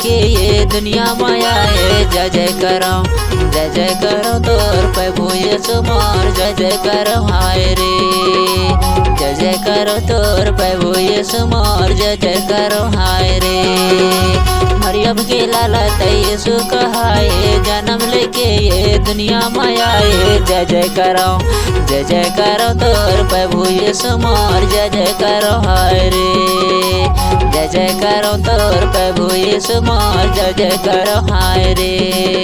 लेके ये दुनिया माया है। जय जय करो तोर प्रभु यीशु मोर जय जय करो हाय रे। जय जय करो तोर प्रभु यीशु मोर जय जय करो हाय रे। मरियम के लाला यीशु कहाए जन्म लेके ये दुनिया माया है। जय जय करो तोर प्रभु यीशु मोर जय जय करो हाय रे। जय जय करो तोर प्रभु यीशु मोर जय जय करो हाय रे।